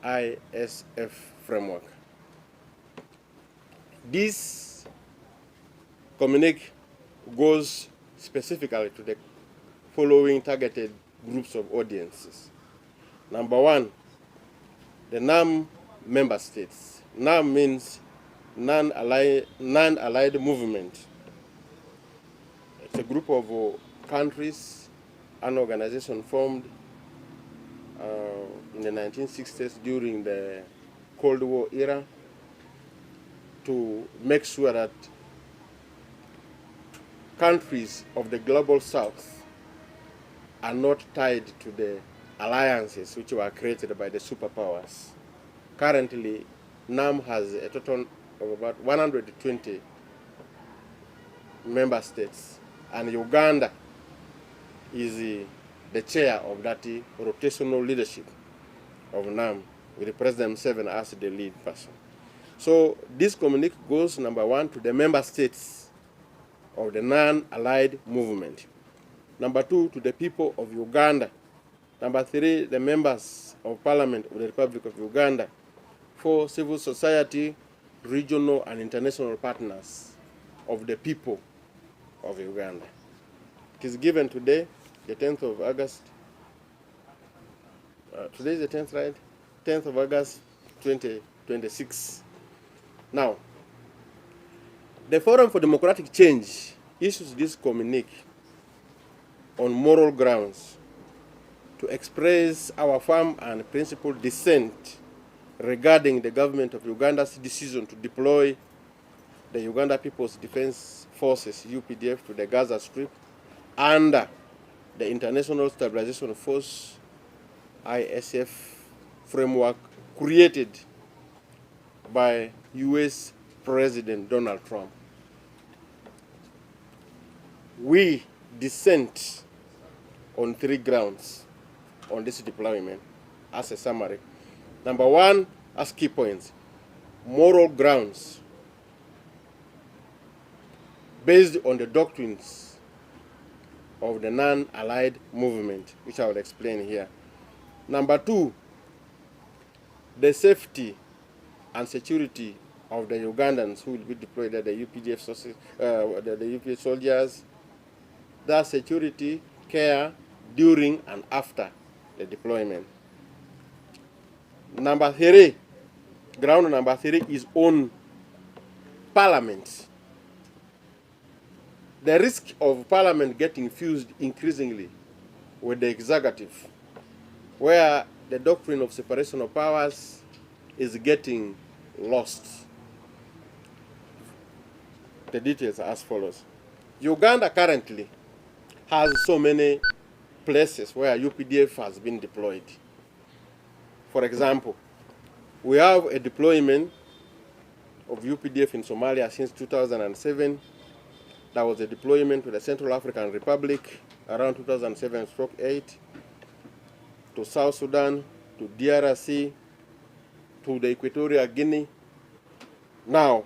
ISF framework. This communique goes specifically to the following targeted groups of audiences. Number one, the NAM member states. NAM means non-allied movement. It's a group of countries, an organization formed in the 1960s during the Cold War era to make sure that countries of the global south are not tied to the alliances which were created by the superpowers. Currently, NAM has a total of about 120 member states, and Uganda is the chair of that rotational leadership of NAM, with President Museveni as the lead person. So this communique goes, number one, to the member states of the non-allied movement. Number two, to the people of Uganda. Number three, the members of Parliament of the Republic of Uganda. Four, civil society, regional and international partners of the people of Uganda. It is given today, the 10th of August. Today is the 10th, right? 10th of August, 2026. Now, the Forum for Democratic Change issues this communique on moral grounds to express our firm and principled dissent regarding the government of Uganda's decision to deploy the Uganda People's Defense Forces, UPDF, to the Gaza Strip under the International Stabilization Force, ISF framework created by US President Donald Trump. We dissent on three grounds on this deployment as a summary. Number one, as key points, moral grounds based on the doctrines of the non-allied movement, which I will explain here. Number two, the safety and security of the Ugandans who will be deployed at the UPDF the UPDF soldiers, their security, care during and after the deployment. Number three, ground number three is on Parliament. The risk of Parliament getting fused increasingly with the executive, where the doctrine of separation of powers is getting lost. The details are as follows. Uganda currently has so many places where UPDF has been deployed. For example, we have a deployment of UPDF in Somalia since 2007. There was a deployment to the Central African Republic around 2007-8, to South Sudan, to DRC, to the Equatorial Guinea. Now,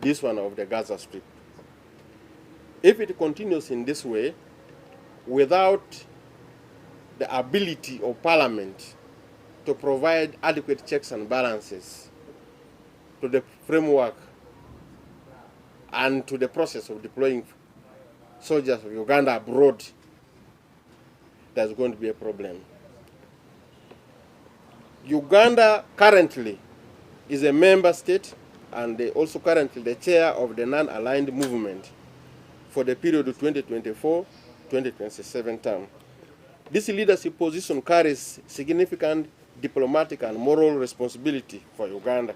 this one of the Gaza Strip. If it continues in this way, without the ability of Parliament to provide adequate checks and balances to the framework and to the process of deploying soldiers of Uganda abroad, there's going to be a problem. Uganda currently is a member state and also currently the chair of the non-aligned movement for the period of 2024-2027 term. This leadership position carries significant diplomatic and moral responsibility for Uganda.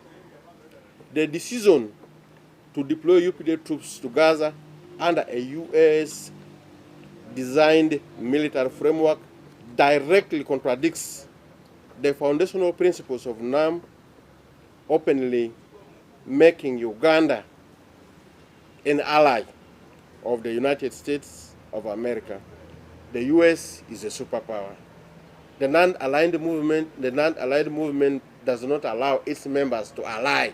The decision to deploy UPDF troops to Gaza under a US-designed military framework directly contradicts the foundational principles of NAM, openly making Uganda an ally of the United States of America. The US is a superpower. The non-aligned movement does not allow its members to ally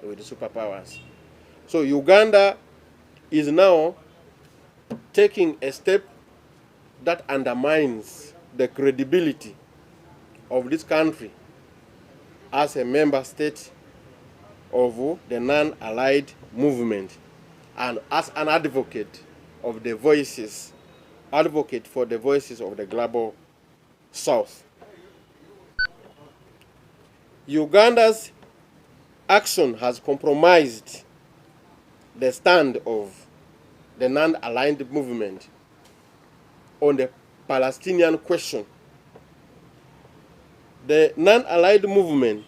with the superpowers. So Uganda is now taking a step that undermines the credibility of this country as a member state of the non-allied movement and as an advocate of the voices, advocate for the voices of the global South. Uganda's action has compromised the stand of the non-aligned movement on the Palestinian question. The non-allied movement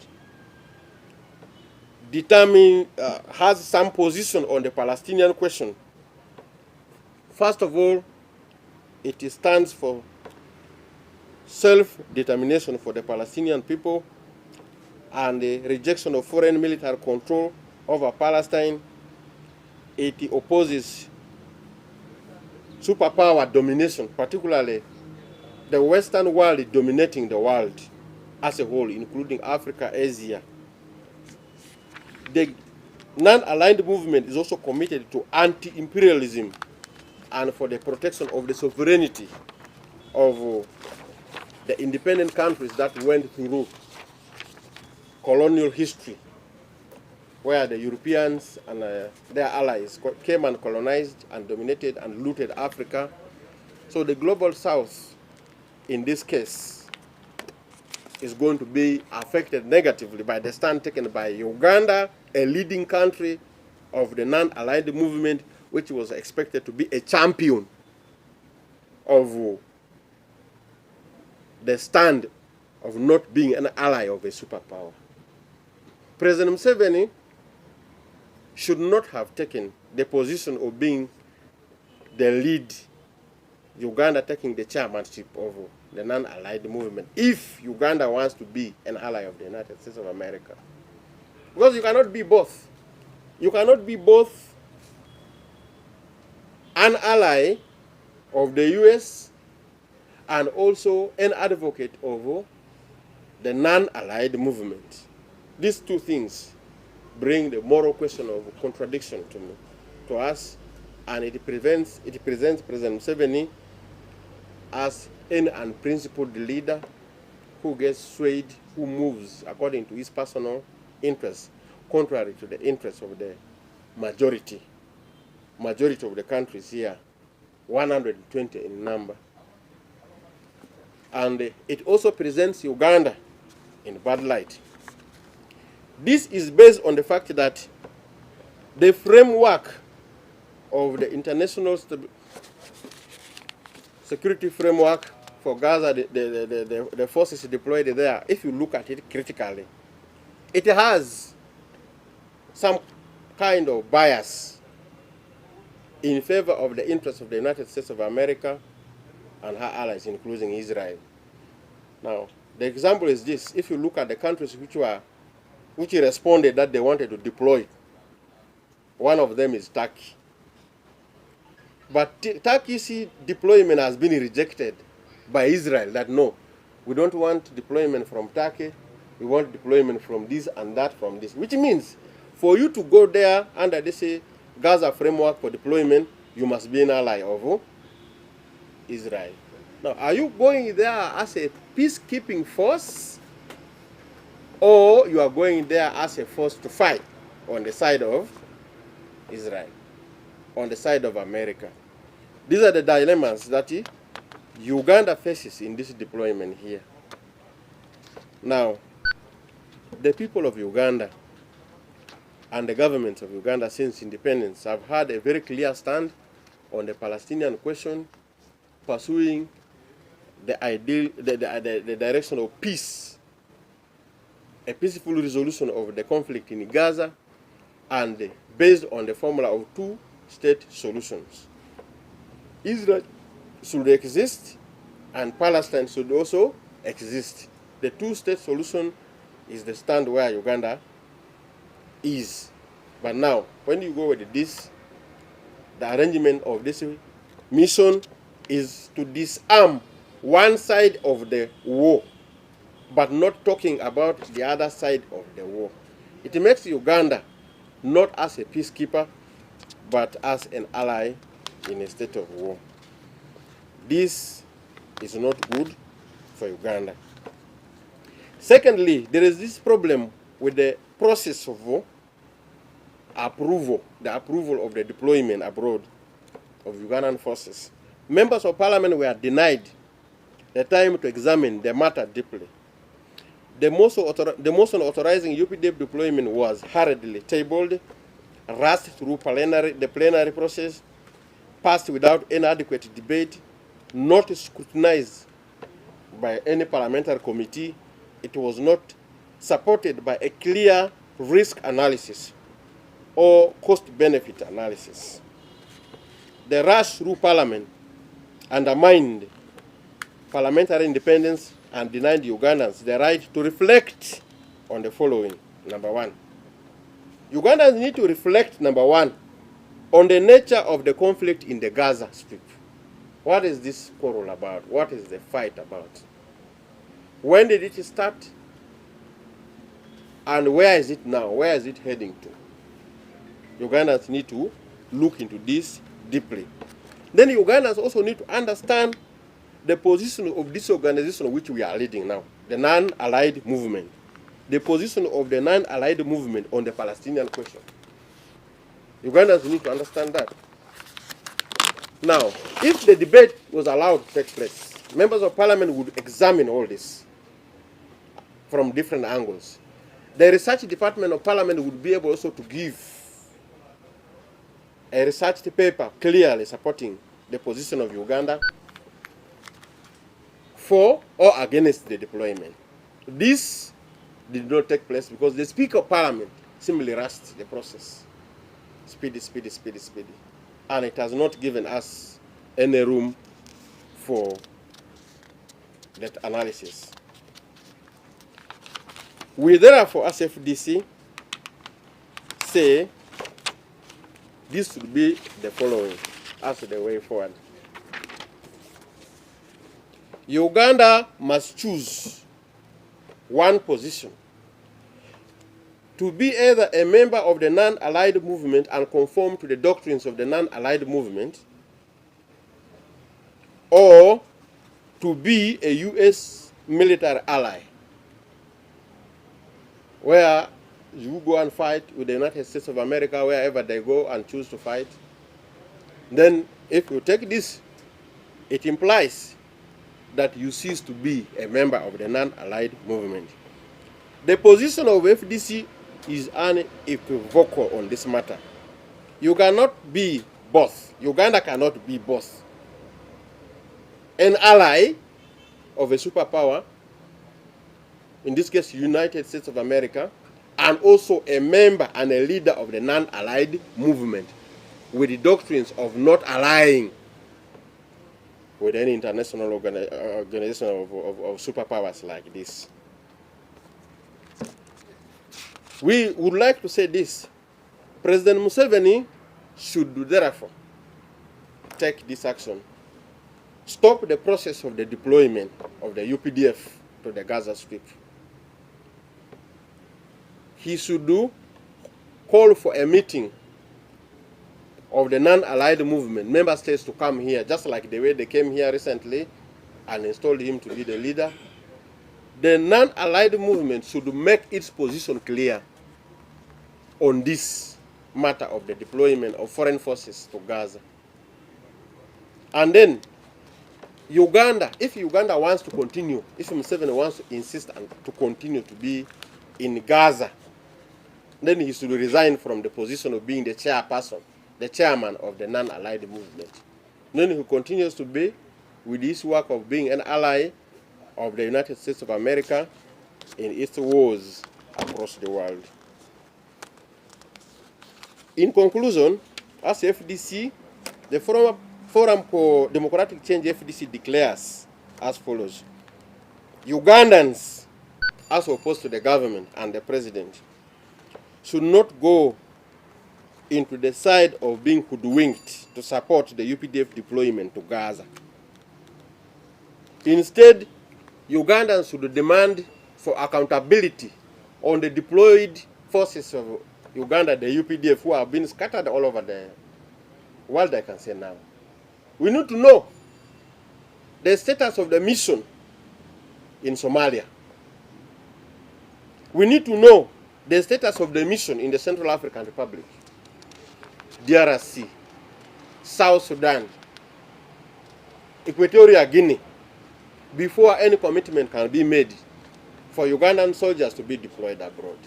has some position on the Palestinian question. First of all, it stands for self-determination for the Palestinian people and the rejection of foreign military control over Palestine. It opposes superpower domination, particularly the Western world dominating the world as a whole, including Africa, Asia. The non-aligned movement is also committed to anti-imperialism and for the protection of the sovereignty of the independent countries that went through colonial history, where the Europeans and their allies came and colonized and dominated and looted Africa. So the global South, in this case, is going to be affected negatively by the stand taken by Uganda, a leading country of the non-aligned movement, which was expected to be a champion of the stand of not being an ally of a superpower. President Museveni should not have taken the position of being the lead, Uganda taking the chairmanship of the non-allied movement, if Uganda wants to be an ally of the United States of America. Because you cannot be both. You cannot be both an ally of the US and also an advocate of the non-allied movement. These two things bring the moral question of contradiction to us, and it presents President Museveni as an unprincipled leader who gets swayed, who moves according to his personal interests, contrary to the interests of the majority of the countries here, 120 in number. And it also presents Uganda in bad light. This is based on the fact that the framework of the international security framework for Gaza, the forces deployed there, if you look at it critically, it has some kind of bias in favor of the interests of the United States of America and her allies, including Israel. Now, the example is this. If you look at the countries which responded that they wanted to deploy, one of them is Turkey. But Turkey's deployment has been rejected by Israel, that no, we don't want deployment from Turkey, we want deployment from this and that from this. Which means, for you to go there under this Gaza framework for deployment, you must be an ally of Israel. Now, are you going there as a peacekeeping force, or you are going there as a force to fight on the side of Israel, on the side of America? These are the dilemmas that Uganda faces in this deployment here. Now, the people of Uganda and the government of Uganda since independence have had a very clear stand on the Palestinian question, pursuing the ideal, the direction of peace, a peaceful resolution of the conflict in Gaza, and based on the formula of two-state solutions. Israel should exist, and Palestine should also exist. The two-state solution is the stand where Uganda is. But now, when you go with this, the arrangement of this mission is to disarm one side of the war, but not talking about the other side of the war. It makes Uganda not as a peacekeeper, but as an ally in a state of war. This is not good for Uganda. Secondly, there is this problem with the process of approval, the approval of the deployment abroad of Ugandan forces. Members of parliament were denied the time to examine the matter deeply. The motion authorizing UPDF deployment was hurriedly tabled, rushed through the plenary process, passed without any adequate debate, not scrutinized by any parliamentary committee. It was not supported by a clear risk analysis or cost-benefit analysis. The rush through parliament undermined parliamentary independence and denied Ugandans the right to reflect on the following. Number one, Ugandans need to reflect, number one, on the nature of the conflict in the Gaza Strip. What is this quarrel about? What is the fight about? When did it start? And where is it now? Where is it heading to? Ugandans need to look into this deeply. Then Ugandans also need to understand the position of this organization which we are leading now, the non-allied movement. The position of the non-allied movement on the Palestinian question. Ugandans need to understand that. Now, if the debate was allowed to take place, members of parliament would examine all this from different angles. The research department of parliament would be able also to give a research paper clearly supporting the position of Uganda for or against the deployment. This did not take place because the Speaker of Parliament simply rushed the process. Speedy. And it has not given us any room for that analysis. We therefore, as FDC, say this should be the following as the way forward. Uganda must choose one position: to be either a member of the non-allied movement and conform to the doctrines of the non-allied movement, or to be a U.S. military ally, where you go and fight with the United States of America wherever they go and choose to fight. Then if you take this, it implies that you cease to be a member of the non-allied movement. The position of FDC is unequivocal on this matter. You cannot be both. Uganda cannot be both an ally of a superpower, in this case United States of America, and also a member and a leader of the non-allied movement with the doctrines of not allying with any international organization of superpowers like this. We would like to say this: President Museveni should therefore take this action, stop the process of the deployment of the UPDF to the Gaza Strip. He should call for a meeting of the non-allied movement, member states to come here, just like the way they came here recently and installed him to be the leader. The non-allied movement should make its position clear on this matter of the deployment of foreign forces to Gaza. And then Uganda, if Uganda wants to continue, if Museveni wants to insist and to continue to be in Gaza, then he should resign from the position of being the chairperson, the chairman of the non-allied movement. Then he continues to be with this work of being an ally of the United States of America in its wars across the world. In conclusion, as FDC, the Forum for Democratic Change FDC declares as follows: Ugandans, as opposed to the government and the president, should not go into the side of being hoodwinked to support the UPDF deployment to Gaza. Instead, Ugandans should demand for accountability on the deployed forces of Uganda, the UPDF, who have been scattered all over the world, I can say now. We need to know the status of the mission in Somalia. We need to know the status of the mission in the Central African Republic, DRC, South Sudan, Equatorial Guinea, before any commitment can be made for Ugandan soldiers to be deployed abroad.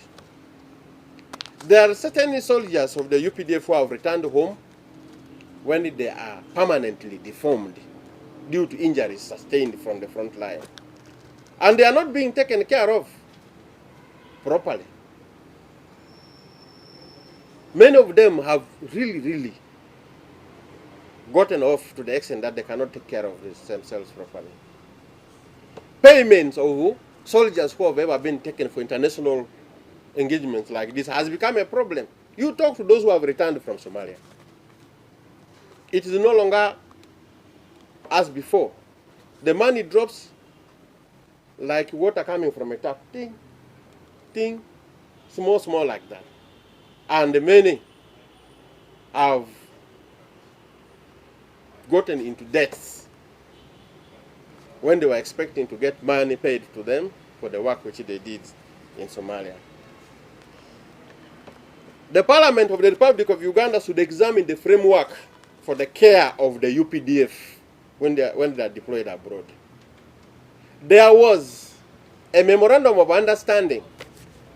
There are certain soldiers of the UPDF who have returned home when they are permanently deformed due to injuries sustained from the front line. And they are not being taken care of properly. Many of them have really gotten off to the extent that they cannot take care of themselves properly. Payments of soldiers who have ever been taken for international engagements like this has become a problem. You talk to those who have returned from Somalia. It is no longer as before. The money drops like water coming from a tap. Ting, ting, small like that. And many have gotten into debts when they were expecting to get money paid to them for the work which they did in Somalia. The Parliament of the Republic of Uganda should examine the framework for the care of the UPDF when they are deployed abroad. There was a memorandum of understanding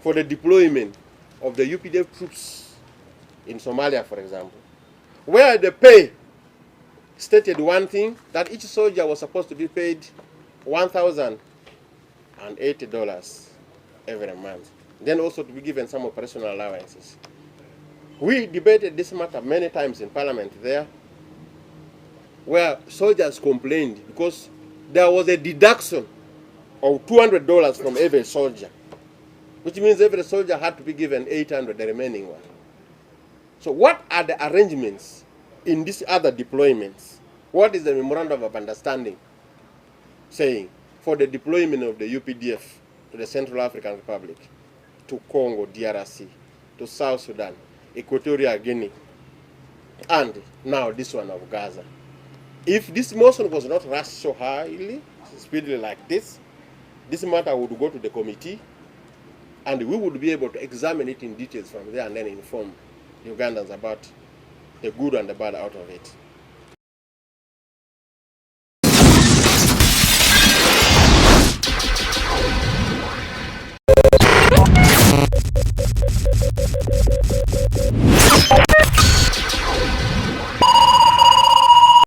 for the deployment of the UPDF troops in Somalia, for example, where the pay stated one thing, that each soldier was supposed to be paid $1,080 every month. Then also to be given some operational allowances. We debated this matter many times in Parliament there, where soldiers complained because there was a deduction of $200 from every soldier, which means every soldier had to be given $800, the remaining one. So what are the arrangements in these other deployments? What is the memorandum of understanding saying for the deployment of the UPDF to the Central African Republic, to Congo, DRC, to South Sudan, Equatorial Guinea, and now this one of Gaza? If this motion was not rushed so highly, speedily like this matter would go to the committee, and we would be able to examine it in details from there and then inform Ugandans about the good and the bad out of it.